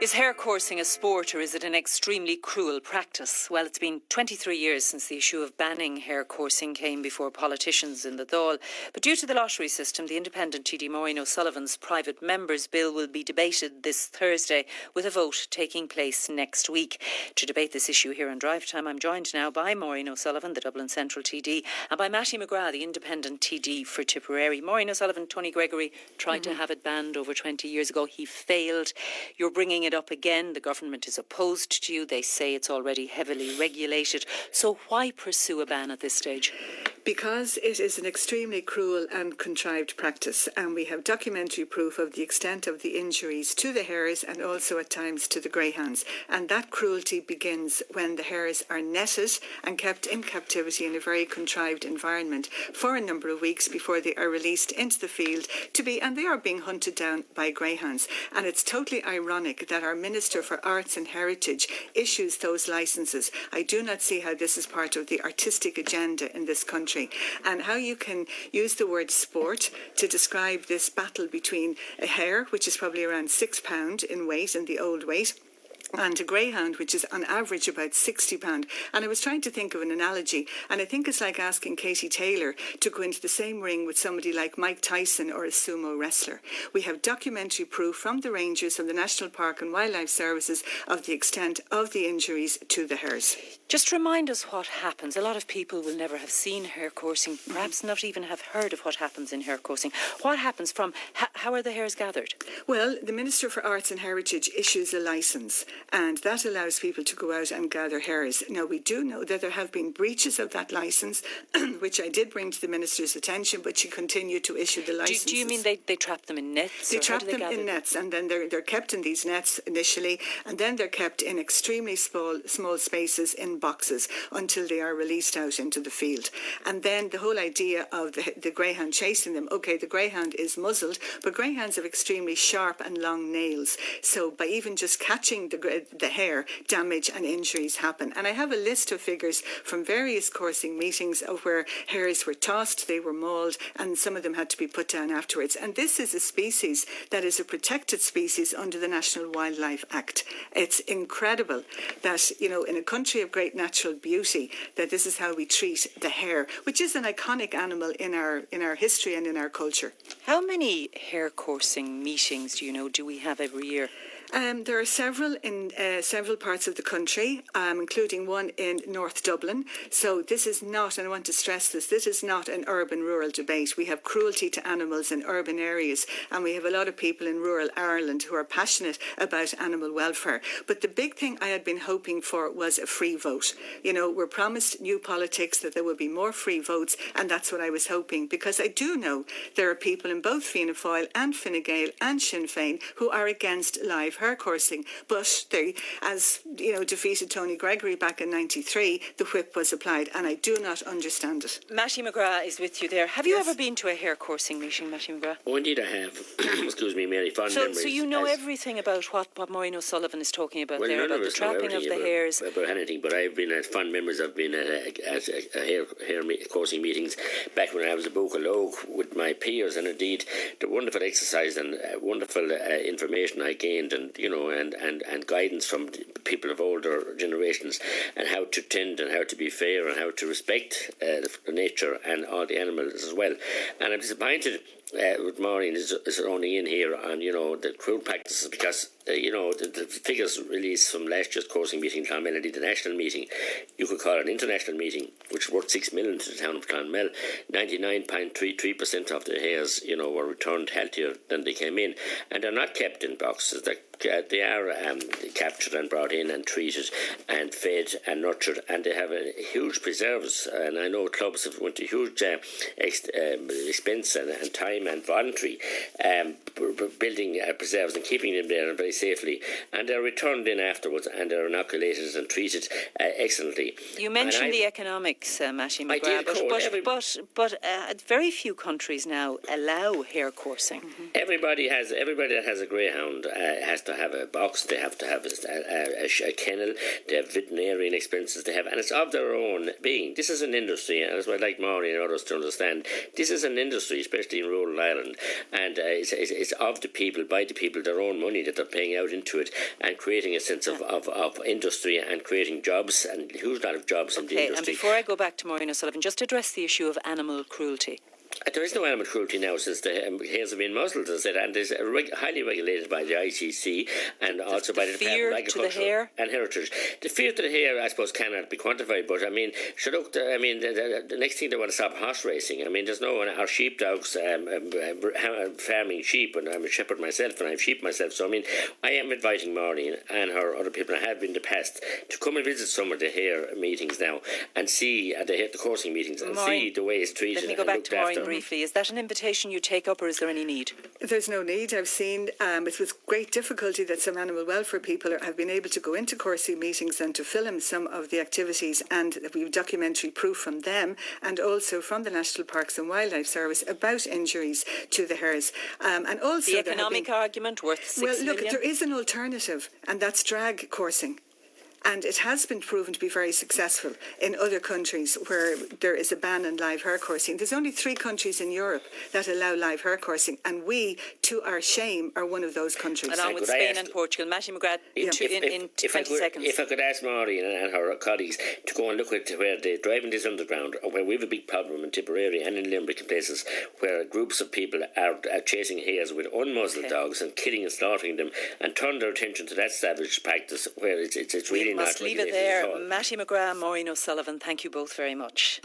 Is hare coursing a sport or is it an extremely cruel practice? Well, it's been 23 years since the issue of banning hare coursing came before politicians in the Dáil. But due to the lottery system, the independent TD Maureen O'Sullivan's private members' bill will be debated this Thursday, with a vote taking place next week. To debate this issue here on Drivetime, I'm joined now by Maureen O'Sullivan, the Dublin Central TD, and by Mattie McGrath, the independent TD for Tipperary. Maureen O'Sullivan, Tony Gregory tried to have it banned over 20 years ago. He failed. You're bringing it up again. The government is opposed to you. They say it's already heavily regulated. So why pursue a ban at this stage? Because it is an extremely cruel and contrived practice, and we have documentary proof of the extent of the injuries to the hares and also at times to the greyhounds. And that cruelty begins when the hares are netted and kept in captivity in a very contrived environment for a number of weeks before they are released into the field and they are being hunted down by greyhounds. And it's totally ironic that our Minister for Arts and Heritage issues those licences. I do not see how this is part of the artistic agenda in this country, and how you can use the word sport to describe this battle between a hare, which is probably around £6 in weight, in the old weight, and a greyhound, which is on average about £60. And I was trying to think of an analogy, and I think it's like asking Katie Taylor to go into the same ring with somebody like Mike Tyson or a sumo wrestler. We have documentary proof from the rangers, from the National Park and Wildlife Services, of the extent of the injuries to the hares. Just remind us what happens. A lot of people will never have seen hare coursing, perhaps not even have heard of what happens in hare coursing. What happens how are the hares gathered? Well, the Minister for Arts and Heritage issues a licence, and that allows people to go out and gather hares. Now, we do know that there have been breaches of that licence, which I did bring to the Minister's attention, but she continued to issue the licences. Do you mean they trap them in nets? They trap them in nets, and then they're kept in these nets initially, and then they're kept in extremely small spaces in boxes until they are released out into the field. And then the whole idea of the greyhound chasing them, okay, the greyhound is muzzled, but greyhounds have extremely sharp and long nails. So by even just catching the hare, damage and injuries happen. And I have a list of figures from various coursing meetings of where hares were tossed, they were mauled, and some of them had to be put down afterwards. And this is a species that is a protected species under the National Wildlife Act. It's incredible that, in a country of great natural beauty, that this is how we treat the hare, which is an iconic animal in our history and in our culture. How many hare coursing meetings do we have every year? There are several in several parts of the country, including one in North Dublin. So this is not, and I want to stress this is not an urban-rural debate. We have cruelty to animals in urban areas, and we have a lot of people in rural Ireland who are passionate about animal welfare. But the big thing I had been hoping for was a free vote. We're promised new politics, that there will be more free votes, and that's what I was hoping, because I do know there are people in both Fianna Fáil and Fine Gael and Sinn Féin who are against live hare coursing, but they, as defeated Tony Gregory back in '93, the whip was applied, and I do not understand it. Mattie McGrath is with you there. Have you ever been to a hare coursing meeting, Mattie McGrath? Oh, indeed I have. Excuse me, Mary, fond memories. So you know everything about what Maureen O'Sullivan is talking about there, about the trapping of the hares. About anything, but I've been at fond memories. I've been at hare coursing meetings back when I was a Buachail Oak with my peers, and indeed the wonderful exercise and wonderful information I gained, and guidance from people of older generations, and how to tend and how to be fair and how to respect nature and all the animals as well. And I'm disappointed with Maureen is only in here on the cruel practices, because the figures released from last year's coursing meeting in Clonmel, the national meeting, you could call it an international meeting, which is worth 6 million to the town of Clonmel. 99.33% of the hares were returned healthier than they came in, and they're not kept in boxes. They are captured and brought in and treated and fed and nurtured, and they have huge preserves. And I know clubs have went to huge expense and time and voluntary building preserves and keeping them there very safely. And they're returned in afterwards, and they're inoculated and treated excellently. You mentioned the economics, Mattie McGrath, but very few countries now allow hare coursing. Mm-hmm. Everybody that has a greyhound has to have a box. They have to have a kennel. They have veterinarian expenses. And it's of their own being. This is an industry, and that's what I'd like Maureen and others to understand. This is an industry, especially in rural whole Ireland, and it's of the people, by the people, their own money that they're paying out into it, and creating a sense of industry and creating jobs, and a huge lot of jobs in the industry. And before I go back to Maureen O'Sullivan, just address the issue of animal cruelty. There is no animal cruelty now since the hares have been muzzled, as I said, and it's highly regulated by the ICC and also by the Department of Agriculture and Heritage. The fear to the hare, I suppose, cannot be quantified, but I mean, the next thing they want to stop horse racing. I mean, there's no one, our sheepdogs farming sheep, and I'm a shepherd myself and I have sheep myself, so I mean, I am inviting Maureen and her other people, I have been in the past, to come and visit some of the hare meetings now and see the coursing meetings and see the way it's treated. Let me go back to Maureen briefly. Is that an invitation you take up, or is there any need? There's no need. I've seen it's with great difficulty that some animal welfare people have been able to go into coursing meetings and to film some of the activities, and we have documentary proof from them and also from the National Parks and Wildlife Service about injuries to the hares. And also the economic argument worth 6 million? Well, look, there is an alternative, and that's drag coursing. And it has been proven to be very successful in other countries where there is a ban on live hare coursing. There's only 3 countries in Europe that allow live hare coursing, and we, to our shame, are one of those countries. Along with Spain and Portugal. Matthew McGrath, in 20 seconds. If I could ask Maureen and her colleagues to go and look at where they're driving this underground, or where we have a big problem in Tipperary and in Limerick and places where groups of people are chasing hares with unmuzzled dogs and killing and slaughtering them, and turn their attention to that savage practice where it's really we must leave it there. Matty McGrath, Maureen O'Sullivan, thank you both very much.